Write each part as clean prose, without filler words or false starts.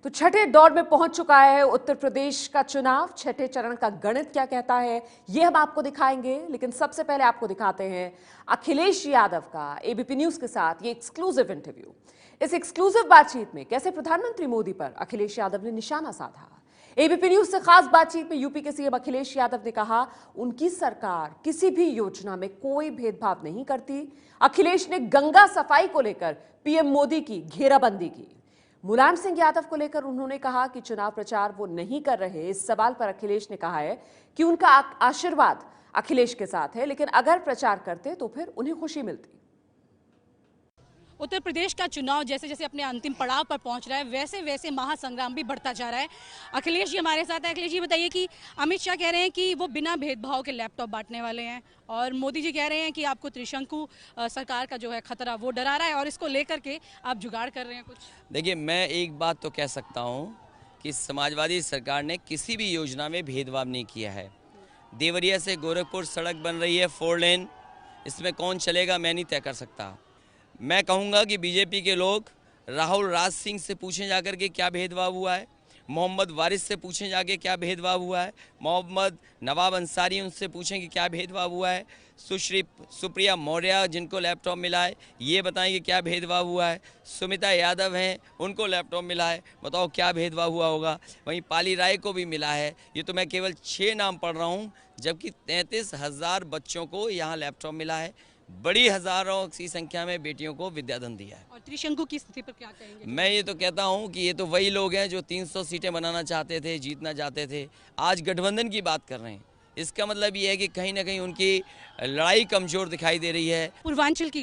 तो छठे दौर में पहुंच चुका है उत्तर प्रदेश का चुनाव। छठे चरण का गणित क्या कहता है ये हम आपको दिखाएंगे, लेकिन सबसे पहले आपको दिखाते हैं अखिलेश यादव का एबीपी न्यूज के साथ ये एक्सक्लूसिव इंटरव्यू। इस एक्सक्लूसिव बातचीत में कैसे प्रधानमंत्री मोदी पर अखिलेश यादव ने निशाना साधा। एबीपी न्यूज से खास बातचीत में यूपी के सीएम अखिलेश यादव ने कहा उनकी सरकार किसी भी योजना में कोई भेदभाव नहीं करती। अखिलेश ने गंगा सफाई को लेकर पीएम मोदी की घेराबंदी की। मुलायम सिंह यादव को लेकर उन्होंने कहा कि चुनाव प्रचार वो नहीं कर रहे। इस सवाल पर अखिलेश ने कहा है कि उनका आशीर्वाद अखिलेश के साथ है, लेकिन अगर प्रचार करते तो फिर उन्हें खुशी मिलती। उत्तर प्रदेश का चुनाव जैसे जैसे अपने अंतिम पड़ाव पर पहुंच रहा है, वैसे वैसे महासंग्राम भी बढ़ता जा रहा है। अखिलेश जी हमारे साथ है। अखिलेश जी बताइए कि अमित शाह कह रहे हैं कि वो बिना भेदभाव के लैपटॉप बांटने वाले हैं, और मोदी जी कह रहे हैं कि आपको त्रिशंकु सरकार का जो है खतरा वो डरा रहा है, और इसको लेकर के आप जुगाड़ कर रहे हैं कुछ। देखिए, मैं एक बात तो कह सकता हूँ कि समाजवादी सरकार ने किसी भी योजना में भेदभाव नहीं किया है। देवरिया से गोरखपुर सड़क बन रही है 4 लेन, इसमें कौन चलेगा मैं नहीं तय कर सकता। मैं कहूँगा कि बीजेपी के लोग राहुल राज सिंह से पूछें जाकर के क्या भेदभाव हुआ है, मोहम्मद वारिस से पूछें जाके क्या भेदभाव हुआ है, मोहम्मद नवाब अंसारी उनसे पूछें कि क्या भेदभाव हुआ है, सुप्रिया मौर्य जिनको लैपटॉप मिला है ये बताएं कि क्या भेदभाव हुआ है, सुमिता यादव हैं उनको लैपटॉप मिला है, बताओ क्या भेदभाव हुआ होगा। वहीं पाली राय को भी मिला है। ये तो मैं केवल 6 नाम पढ़ रहा हूँ, जबकि 33,000 बच्चों को यहाँ लैपटॉप मिला है। बड़ी हजारों की संख्या में बेटियों को विद्याधन दिया है। और त्रिशंकु की स्थिति पर क्या कहेंगे? मैं ये तो कहता हूँ कि ये तो वही लोग हैं जो 300 सीटें बनाना चाहते थे, जीतना चाहते थे, आज गठबंधन की बात कर रहे हैं। इसका मतलब ये है कि कहीं ना कहीं उनकी लड़ाई कमजोर दिखाई दे रही है। पूर्वांचल की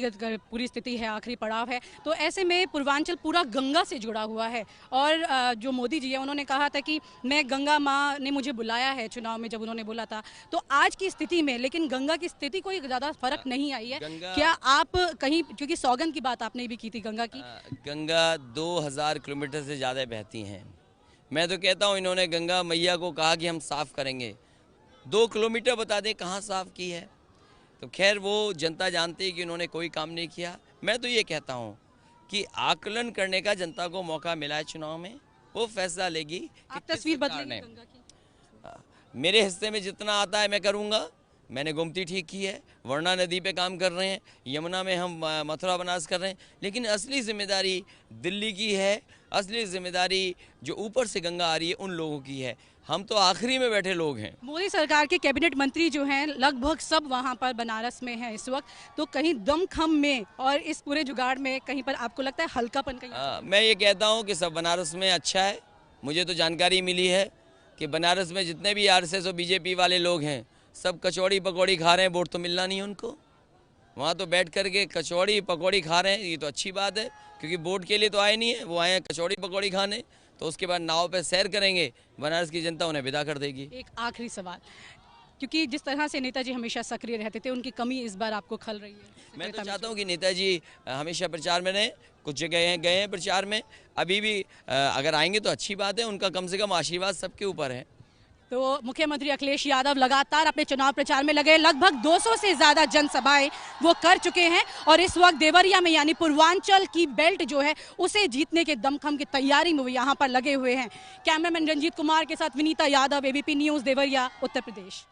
पूरी स्थिति है, आखिरी पड़ाव है, तो ऐसे में पूर्वांचल पूरा गंगा से जुड़ा हुआ है। और जो मोदी जी है उन्होंने कहा था कि मैं, गंगा माँ ने मुझे बुलाया है चुनाव में, जब उन्होंने बोला था। तो आज की स्थिति में लेकिन गंगा की स्थिति कोई ज़्यादा फर्क नहीं आई है क्या? आप कहीं, क्योंकि सौगंध की बात आपने भी की थी गंगा की। गंगा 2000 किलोमीटर से ज़्यादा बहती हैं। मैं तो कहता हूँ इन्होंने गंगा मैया को कहा कि हम साफ़ करेंगे, 2 किलोमीटर बता दें कहाँ साफ़ की है। तो खैर वो जनता जानती है कि उन्होंने कोई काम नहीं किया। मैं तो ये कहता हूँ कि आकलन करने का जनता को मौका मिला है चुनाव में, वो फैसला लेगी कि तस्वीर बदलेंगे गंगा की। मेरे हिस्से में जितना आता है मैं करूँगा। मैंने गोमती ठीक की है, वरना नदी पे काम कर रहे हैं, यमुना में हम मथुरा बनास कर रहे हैं, लेकिन असली जिम्मेदारी दिल्ली की है। असली जिम्मेदारी जो ऊपर से गंगा आ रही है उन लोगों की है। हम तो आखिरी में बैठे लोग हैं। मोदी सरकार के कैबिनेट मंत्री जो हैं लगभग सब वहां पर बनारस में हैं इस वक्त, तो कहीं दमखम में और इस पूरे जुगाड़ में कहीं पर आपको लगता है हल्कापन कहीं? मैं ये कहता हूँ कि सब बनारस में अच्छा है। मुझे तो जानकारी मिली है कि बनारस में जितने भी आरएसएस और बीजेपी वाले लोग हैं सब कचौड़ी पकौड़ी खा रहे हैं। वोट तो मिलना नहीं उनको, वहाँ तो बैठ करके कचौड़ी पकौड़ी खा रहे हैं। ये तो अच्छी बात है, क्योंकि वोट के लिए तो आए नहीं है, वो आए हैं कचौड़ी पकौड़ी खाने। तो उसके बाद नाव पे सैर करेंगे, बनारस की जनता उन्हें विदा कर देगी। एक आखिरी सवाल, क्योंकि जिस तरह से नेताजी हमेशा सक्रिय रहते थे, उनकी कमी इस बार आपको खल रही है? मैं तो चाहता हूँ कि नेताजी हमेशा प्रचार में रहें। कुछ जगह गए हैं प्रचार में, अभी भी अगर आएंगे तो अच्छी बात है। उनका कम से कम आशीर्वाद सबके ऊपर है। तो मुख्यमंत्री अखिलेश यादव लगातार अपने चुनाव प्रचार में लगे, लगभग 200 से ज्यादा जनसभाएं वो कर चुके हैं, और इस वक्त देवरिया में यानी पूर्वांचल की बेल्ट जो है उसे जीतने के दमखम की तैयारी में वो यहाँ पर लगे हुए हैं। कैमरामैन रंजीत कुमार के साथ विनीता यादव, एबीपी न्यूज, देवरिया, उत्तर प्रदेश।